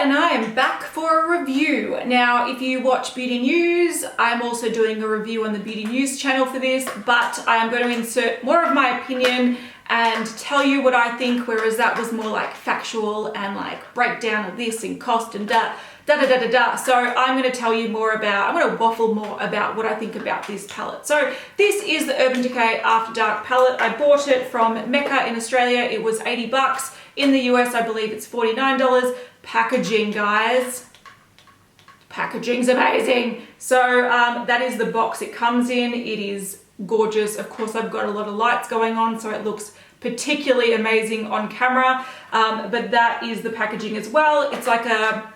and I am back for a review. Now, if you watch Beauty News, I'm also doing a review on the Beauty News channel for this, but I am going to insert more of my opinion and tell you what I think, whereas that was more like factual and like breakdown of this and cost and da. So I'm going to tell you more about, I'm going to waffle more about what I think about this palette. So this is the Urban Decay Afterdark Palette. I bought it from Mecca in Australia. It was 80 bucks. In the US, I believe it's $49. Packaging, guys. Packaging's amazing. So that is the box it comes in. It is gorgeous. Of course, I've got a lot of lights going on, so it looks particularly amazing on camera. But that is the packaging as well. It's like a,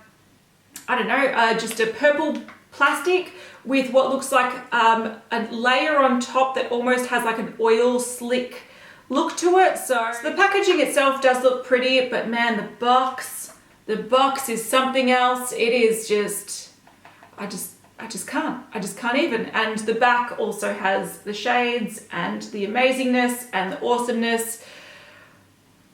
I don't know, just a purple plastic with what looks like a layer on top that almost has like an oil slick look to it. So the packaging itself does look pretty, but man, the box is something else. It is just, I just can't even. And the back also has the shades and the amazingness and the awesomeness.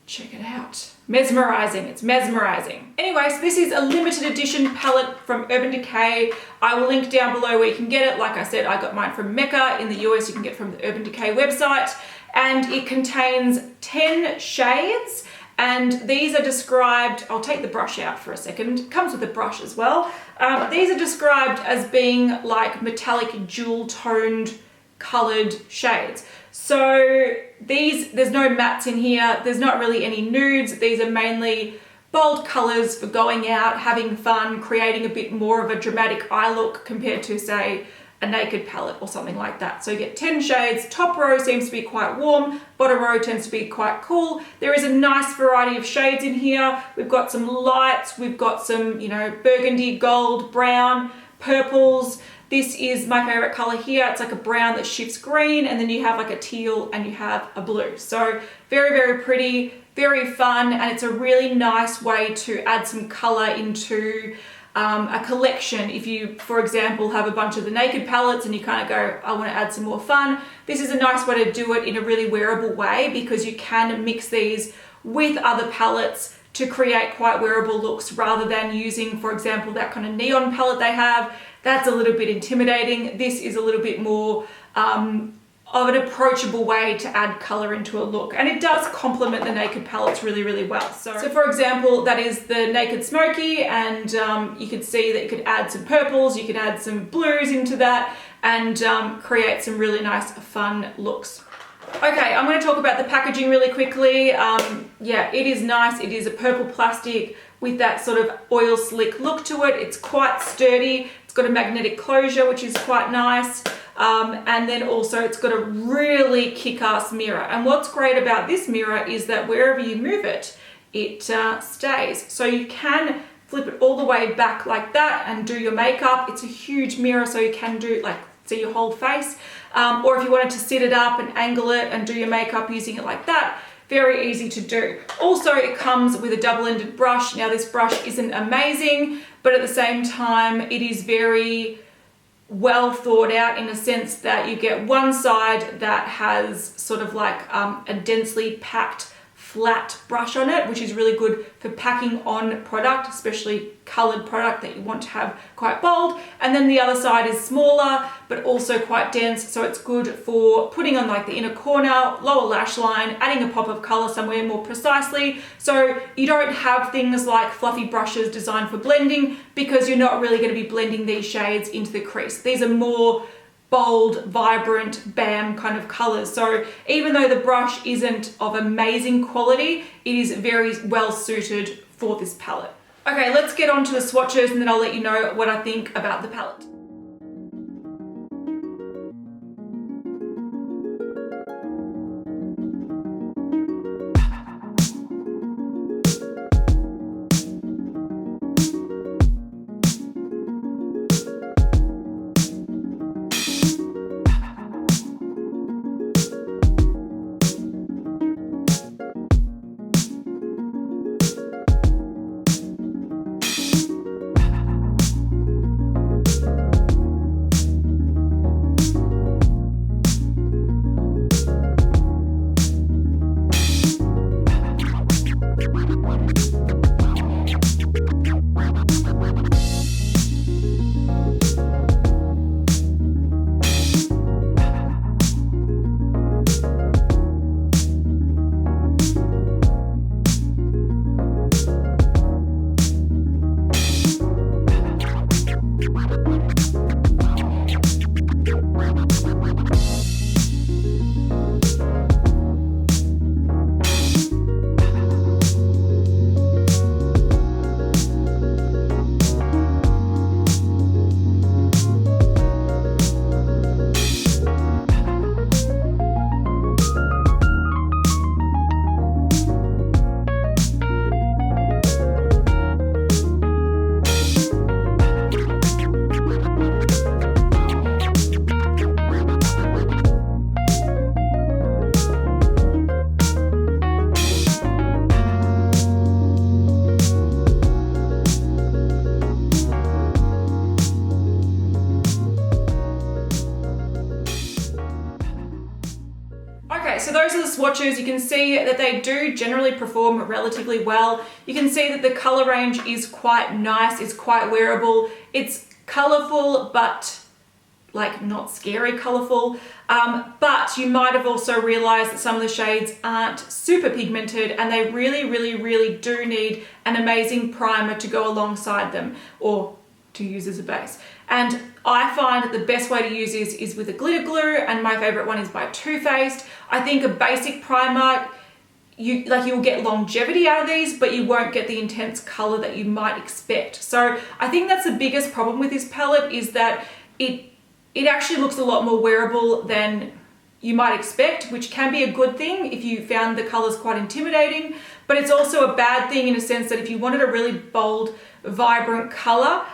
Check it out. Mesmerizing, it's mesmerizing. Anyway, so this is a limited edition palette from Urban Decay. I will link down below where you can get it. Like I said, I got mine from Mecca. In the US, you can get it from the Urban Decay website. And it contains 10 shades. And these are described, I'll take the brush out for a second. It comes with a brush as well. These are described as being like metallic jewel toned colored shades. So there's no mattes in here. There's not really any nudes. These are mainly bold colors for going out, having fun, creating a bit more of a dramatic eye look compared to, say, a naked palette or something like that. So you get 10 shades. Top row seems to be quite warm. Bottom row tends to be quite cool. There is a nice variety of shades in here. We've got some lights. We've got some, you know, burgundy, gold, brown, purples. This is my favorite color here. It's like a brown that shifts green, and then you have like a teal and you have a blue. So very, very pretty, very fun, and it's a really nice way to add some color into a collection. If you, for example, have a bunch of the naked palettes and you kind of go, I want to add some more fun, this is a nice way to do it in a really wearable way, because you can mix these with other palettes to create quite wearable looks, rather than using, for example, that kind of neon palette they have. That's a little bit intimidating. This is a little bit more of an approachable way to add color into a look, and it does complement the naked palettes really, really well. So for example, that is the Naked Smoky, and you could see that you could add some purples, you could add some blues into that, and create some really nice, fun looks. Okay, I'm going to talk about the packaging really quickly. Yeah, it is nice. It is a purple plastic with that sort of oil slick look to it. It's quite sturdy. It's got a magnetic closure, which is quite nice. And then also it's got a really kick-ass mirror. And what's great about this mirror is that wherever you move it, it stays. So you can flip it all the way back like that and do your makeup. It's a huge mirror, so you can do like see your whole face. Or if you wanted to sit it up and angle it and do your makeup using it like that, very easy to do. Also, it comes with a double-ended brush. Now, this brush isn't amazing, but at the same time, it is very well thought out in a sense that you get one side that has sort of like a densely packed flat brush on it, which is really good for packing on product, especially colored product that you want to have quite bold. And then the other side is smaller, but also quite dense. So it's good for putting on like the inner corner, lower lash line, adding a pop of color somewhere more precisely. So you don't have things like fluffy brushes designed for blending, because you're not really going to be blending these shades into the crease. These are more bold, vibrant, bam kind of colors. So even though the brush isn't of amazing quality, it is very well suited for this palette. Okay, let's get on to the swatches, and then I'll let you know what I think about the palette. swatches, you can see that they do generally perform relatively well. You can see that the color range is quite nice, it's quite wearable. It's colorful, but like not scary colorful. But you might have also realized that some of the shades aren't super pigmented, and they really do need an amazing primer to go alongside them, or to use as a base. And I find that the best way to use this is with a glitter glue, and my favorite one is by Too Faced. I think a basic primer, you'll get longevity out of these, but you won't get the intense color that you might expect. So I think that's the biggest problem with this palette, is that it actually looks a lot more wearable than you might expect, which can be a good thing if you found the colors quite intimidating, but it's also a bad thing in a sense that if you wanted a really bold, vibrant color,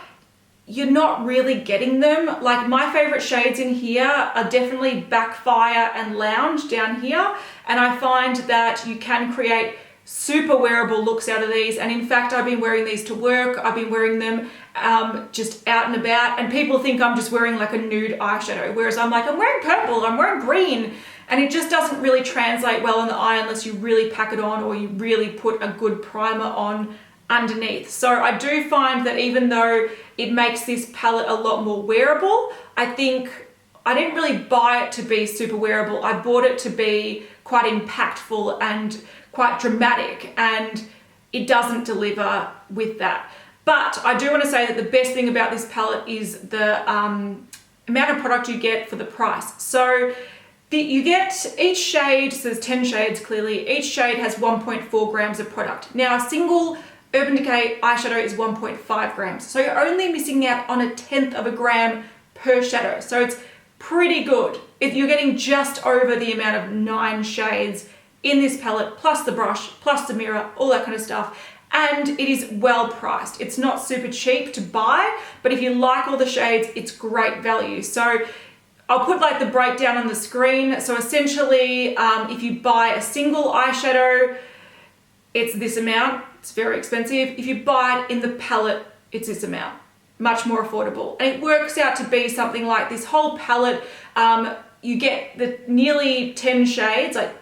you're not really getting them. Like my favorite shades in here are definitely Backfire and Lounge down here, and I find that you can create super wearable looks out of these. And in fact, I've been wearing these to work, I've been wearing them just out and about, and people think I'm just wearing like a nude eyeshadow, whereas I'm like, I'm wearing purple, I'm wearing green, and it just doesn't really translate well on the eye unless you really pack it on or you really put a good primer on underneath. So I do find that even though it makes this palette a lot more wearable, I think I didn't really buy it to be super wearable. I bought it to be quite impactful and quite dramatic, and it doesn't deliver with that. But I do want to say that the best thing about this palette is the amount of product you get for the price. So you get each shade, so there's 10 shades clearly, each shade has 1.4 grams of product. Now a single Urban Decay eyeshadow is 1.5 grams. So you're only missing out on 1/10 of a gram per shadow. So it's pretty good. If you're getting just over the amount of 9 shades in this palette, plus the brush, plus the mirror, all that kind of stuff. And it is well priced. It's not super cheap to buy, but if you like all the shades, it's great value. So I'll put like the breakdown on the screen. So essentially, if you buy a single eyeshadow, it's this amount. It's very expensive. If you buy it in the palette, it's this amount. Much more affordable. And it works out to be something like this whole palette, you get the nearly 10 shades, like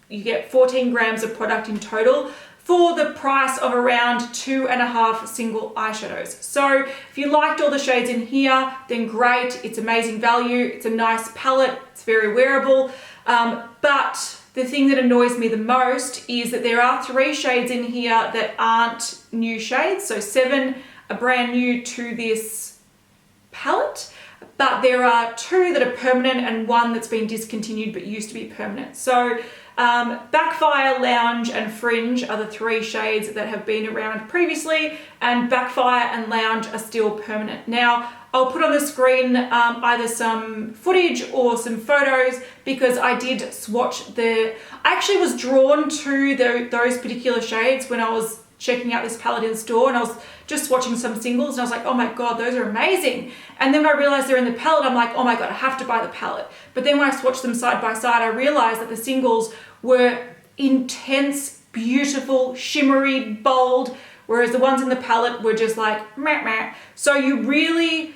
you get 14 grams of product in total for the price of around 2.5 single eyeshadows. So if you liked all the shades in here, then great, it's amazing value, it's a nice palette, it's very wearable. But the thing that annoys me the most is that there are 3 shades in here that aren't new shades. So 7 are brand new to this palette, but there are 2 that are permanent and 1 that's been discontinued but used to be permanent. So Backfire, Lounge and Fringe are the 3 shades that have been around previously, and Backfire and Lounge are still permanent. Now I'll put on the screen either some footage or some photos, because I did swatch I actually was drawn to those particular shades when I was checking out this palette in store, and I was just swatching some singles and I was like, oh my god, those are amazing. And then when I realized they're in the palette, I'm like, oh my god, I have to buy the palette. But then when I swatched them side by side, I realized that the singles were intense, beautiful, shimmery, bold, whereas the ones in the palette were just like meh meh. So you really,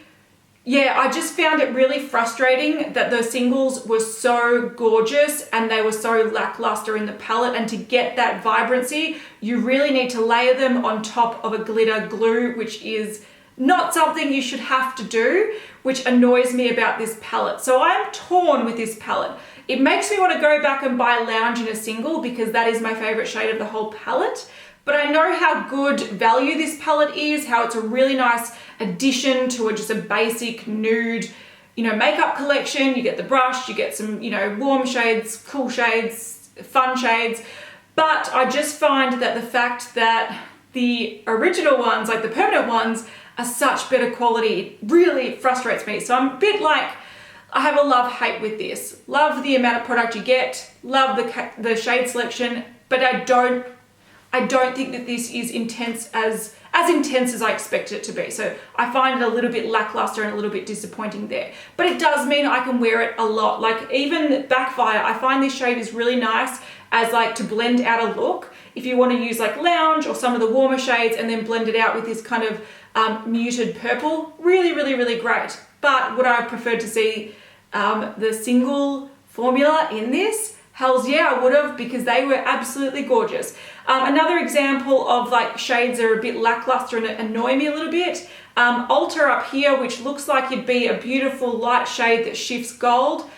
I just found it really frustrating that the singles were so gorgeous and they were so lackluster in the palette, and to get that vibrancy, you really need to layer them on top of a glitter glue, which is not something you should have to do, which annoys me about this palette. So I'm torn with this palette. It makes me want to go back and buy Lounge in a single, because that is my favorite shade of the whole palette. But I know how good value this palette is, how it's a really nice addition to just a basic nude, makeup collection. You get the brush, you get some, warm shades, cool shades, fun shades. But I just find that the fact that the original ones, like the permanent ones, are such better quality, it really frustrates me. So I'm a bit like, I have a love-hate with this. Love the amount of product you get, love the shade selection, but I don't think that this is as intense as I expected it to be. So I find it a little bit lackluster and a little bit disappointing there. But it does mean I can wear it a lot. Like even Backfire, I find this shade is really nice as like to blend out a look. If you want to use like Lounge or some of the warmer shades and then blend it out with this kind of muted purple, really, really, really great. But would I have preferred to see the single formula in this? Hells yeah, I would have, because they were absolutely gorgeous. Another example of like shades that are a bit lackluster and annoy me a little bit. Alter up here, which looks like it'd be a beautiful light shade that shifts gold,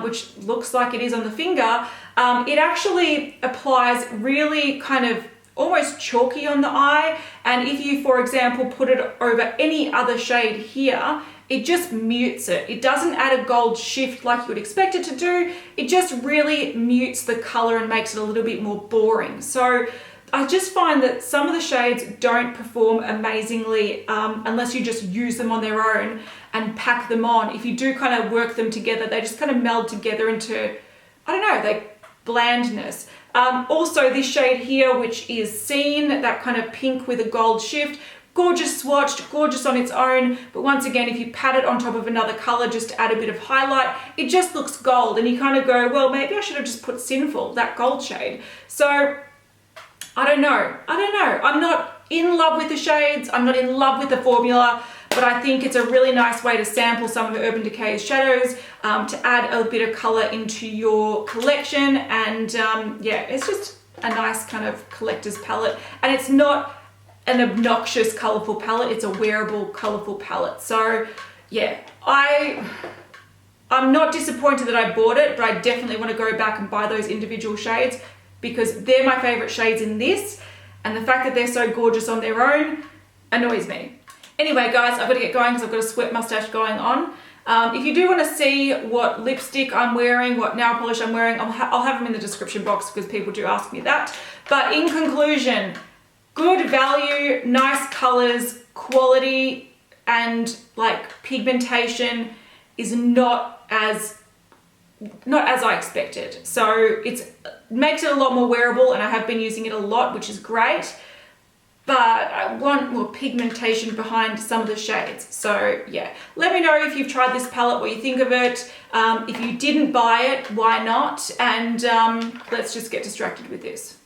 which looks like it is on the finger. It actually applies really kind of almost chalky on the eye, and if you, for example, put it over any other shade here, it just mutes it. It doesn't add a gold shift like you would expect it to do. It just really mutes the color and makes it a little bit more boring. So I just find that some of the shades don't perform amazingly unless you just use them on their own and pack them on. If you do kind of work them together, they just kind of meld together into, I don't know, like blandness. Also this shade here, which is Seen, that kind of pink with a gold shift, gorgeous swatched, gorgeous on its own, but once again, if you pat it on top of another color just to add a bit of highlight, it just looks gold, and you kind of go, well, maybe I should have just put Sinful, that gold shade. So I don't know. I'm not in love with the shades, I'm not in love with the formula, but I think it's a really nice way to sample some of Urban Decay's shadows, to add a bit of color into your collection, and yeah, it's just a nice kind of collector's palette, and it's not an obnoxious colorful palette, it's a wearable colorful palette. So yeah, I'm not disappointed that I bought it, but I definitely want to go back and buy those individual shades because they're my favorite shades in this, and the fact that they're so gorgeous on their own annoys me. Anyway guys, I've got to get going because I've got a sweat mustache going on. If you do want to see what lipstick I'm wearing, what nail polish I'm wearing, I'll have them in the description box because people do ask me that. But in conclusion, good value, nice colors, quality, and like pigmentation is not as I expected. So it makes it a lot more wearable, and I have been using it a lot, which is great. But I want more pigmentation behind some of the shades. So yeah, let me know if you've tried this palette, what you think of it. If you didn't buy it, why not? And let's just get distracted with this.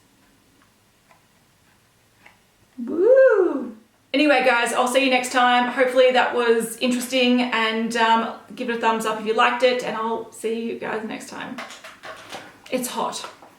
Woo! Anyway guys, I'll see you next time. Hopefully that was interesting, and give it a thumbs up if you liked it, and I'll see you guys next time. It's hot.